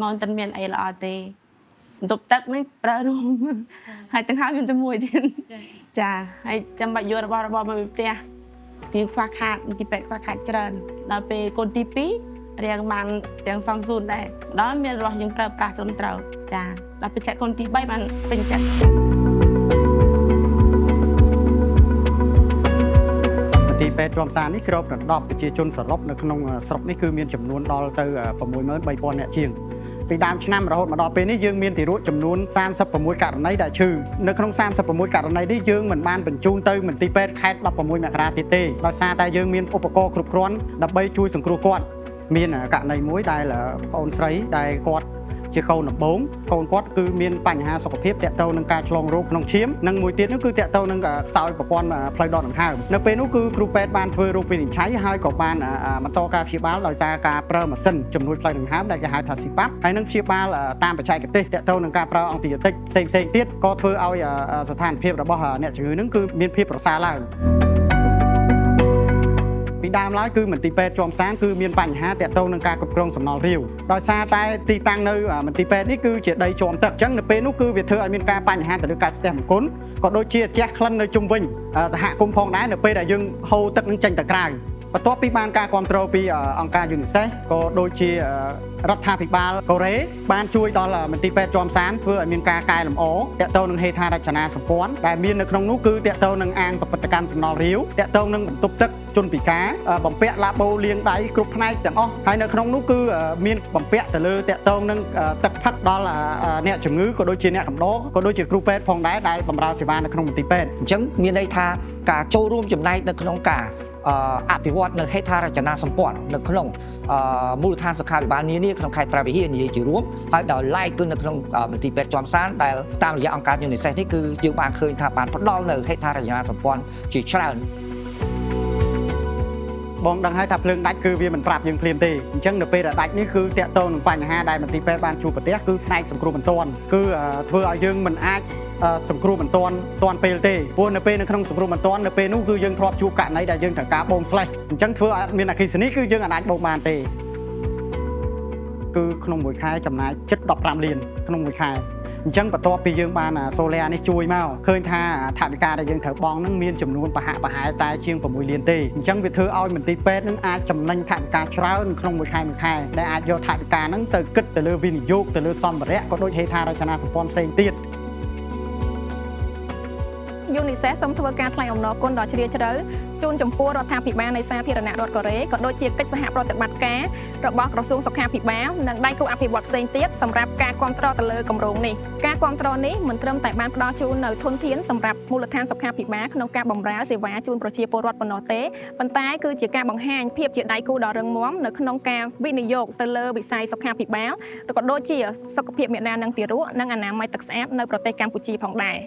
មកតែមានអីល្អទេបន្ទប់ទឹកនេះប្រើរួមហើយទាំងហើយមានតែមួយទៀតចាហើយចាំបាច់យករបស់មកផ្ទះវាខ្វះខាតទីពេទ្យខ្វះខាតច្រើនដល់ពេលកូនទី2រៀងបានទាំងសំសួនដែរដល់មានរបស់យើងប្រើប្រាស់ត្រឹមត្រូវចាដល់ពេលចាក់កូនទី3បានពេញចិត្តទីពេទ្យជាំសាននេះគ្របដណ្ដប់ប្រជាជនសរុបនៅក្នុងស្រុកនេះគឺមានចំនួនដល់ទៅ 63000 នាក់ជាងពីដើមឆ្នាំរហូតមកដល់ពេលនេះយើងមានទារកចំនួន36ករណីដែលឈឺនៅក្នុង36ករណីនេះយើងមិនបានបញ្ជូនទៅមន្ទីរពេទ្យខេត្ត16មករាទៀតទេដោយសារតែយើងមានឧបករណ៍គ្រប់គ្រាន់ដើម្បីជួយសង្គ្រោះគាត់មានករណីមួយដែលបងអូនស្រីដែលគាត់ជាកូនដំបូងកូនគាត់គឺមានបញ្ហាសុខភាពទាក់ទងនឹងការឆ្លងរោគក្នុងឈាមនិងមួយទៀតនោះគឺទាក់ទងនឹងខ្សោយប្រព័ន្ធផ្លូវដកដង្ហើមនៅពេលនោះគឺគ្រូពេទ្យបានធ្វើរោគវិនិច្ឆ័យហើយក៏បានបន្តការព្យាបាលដោយសារការប្រើម៉ាស៊ីនជំនួយផ្លូវដង្ហើមដែលគេហៅថា CPAP ហើយនឹងព្យាបាលតាមបច្ចេកទេសទាក់ទងនឹងការប្រើអង់ទីប៊ីតិកផ្សេងៗទៀតក៏ធ្វើឲ្យស្ថានភាពរបស់អ្នកជំងឺនឹងគឺមានភាពប្រសើរឡើងពីដើមឡើយគឺមន្ទីរពេទ្យជាំសានគឺមានបញ្ហាទាក់ទងនឹងការគ្រប់គ្រងសំណល់រាវដោយសារតែទីតាំងនៅមន្ទីរពេទ្យនេះគឺជាដីជាំទឹកអញ្ចឹងនៅពេលនោះគឺវាធ្វើឲ្យមានការបញ្ហាទៅលើការស្ទះមង្គលក៏ដូចជាជះក្លិននៅជុំវិញសហគមន៍ផងដែរនៅពេលដែលយើងហូរទឹកនឹងចេញទៅក្រៅបន្ទាប់ពីបានការគ្រប់គ្រងពីអង្គការ UNICEF ក៏ដូចជារដ្ឋាភិបាលកូរ៉េបានជួយដល់មន្ទីរពេទ្យជាំសានធ្វើឲ្យមានការកែលម្អទាក់ទងនឹងហេដ្ឋារចនាសម្ព័ន្ធដែលមាននៅក្នុងនោះគឺទាក់ទងនឹងអាងប្រតិកម្មសំណល់រាវទាក់ទងនឹងបន្ទប់ទឹកជនពិការបំពាក់ឡាបូលាងដៃគ្រប់ផ្នែកទាំងអស់ហើយនៅក្នុងនោះគឺមានបំពាក់ទៅលើទាក់ទងនឹងទឹកផឹកដល់អ្នកជំងឺក៏ដូចជាអ្នកកំដរក៏ដូចជាគ្រូពេទ្យផងដែរដែលបម្រើសេវានៅក្នុងមន្ទីរពេទ្យអញ្ចឹងមានន័យថាការចូលរួមចំណែកនៅក្នុងការអភិវឌ្ឍនៅហេដ្ឋារចនាសម្ព័ន្ធនៅក្នុងមូលដ្ឋានសុខាភិបាលនានាក្នុងខេត្តព្រះវិហារនិយាយជារួមហើយដោយឡែកគឺនៅក្នុងមន្ទីរពេទ្យជាំសានដែលតាមរយៈអង្គការ UNICEF នេះគឺយើងបានឃើញថាបានផ្ដល់នៅហេដ្ឋារចនាសម្ព័ន្ធជាច្រើនបងដឹងហើយថាភ្លើងដាច់គឺវាមិនប្រាប់យើងភ្លាមទេអញ្ចឹងនៅពេលដែលដាច់នេះគឺតាក់ទងនឹងបញ្ហាដែលមន្ទីរពេទ្យបានជួបប្រទះគឺផ្នែកសង្គ្រោះបន្ទាន់គឺធ្វើឲ្យយើងមិនអាចសង្គ្រោះបន្ទាន់ពេលទេព្រោះនៅពេលនៅក្នុងសង្គ្រោះបន្ទាន់នៅពេលនោះគឺយើងធ្លាប់ជួបករណីដែលយើងត្រូវការបូមស្លេះអញ្ចឹងធ្វើឲ្យអត់មានអគ្គិសនីគឺយើងអាចបូមបានទេគឺក្នុងមួយខែចំណាយជិត15លានក្នុងមួយខែអញ្ចឹងបន្ទាប់ពីយើងបានសូឡានេះជួយមកឃើញថាថវិកាដែលយើងត្រូវបង់នឹងមានចំនួនប្រហែលតែជាង6លានទេអញ្ចឹងវាធ្វើឲ្យមន្ទីរពេទ្យនឹងអាចចំណេញថវិកាច្រើនក្នុងមួយខែដែលអាចយកថវិកាហ្នឹងទៅគិតទៅលើវិនិយោគទៅលើសម្ភារៈក៏ដូចហេដ្ឋារចនាសម្ព័ន្ធផ្សេងទៀតUNICEF សូមធ្វើការថ្លែងអំណរគុណដ៏ជ្រាលជ្រៅជូនចំពោះរដ្ឋាភិបាលនៃសាធារណរដ្ឋកូរ៉េក៏ដូចជាកិច្ចសហប្រតិបត្តិការរបស់ក្រសួងសុខាភិបាលនិងដៃគូអភិវឌ្ឍផ្សេងទៀតសម្រាប់ការគាំទ្រទៅលើគម្រោងនេះការគាំទ្រនេះមិនត្រឹមតែបានផ្ដល់ជូននៅធនធានសម្រាប់មូលដ្ឋានសុខាភិបាលក្នុងការបម្រើសេវាជូនប្រជាពលរដ្ឋប៉ុណ្ណោះទេប៉ុន្តែគឺជាការបង្ហាញភាពជាដៃគូដ៏រឹងមាំនៅក្នុងការវិនិយោគទៅលើវិស័យសុខាភិបាលក៏ដូចជាសុខភាពមាតានិងទារកនិងអនាម័យទឹកស្អាតនៅប្រទេសកម្ពុជាផងដែរ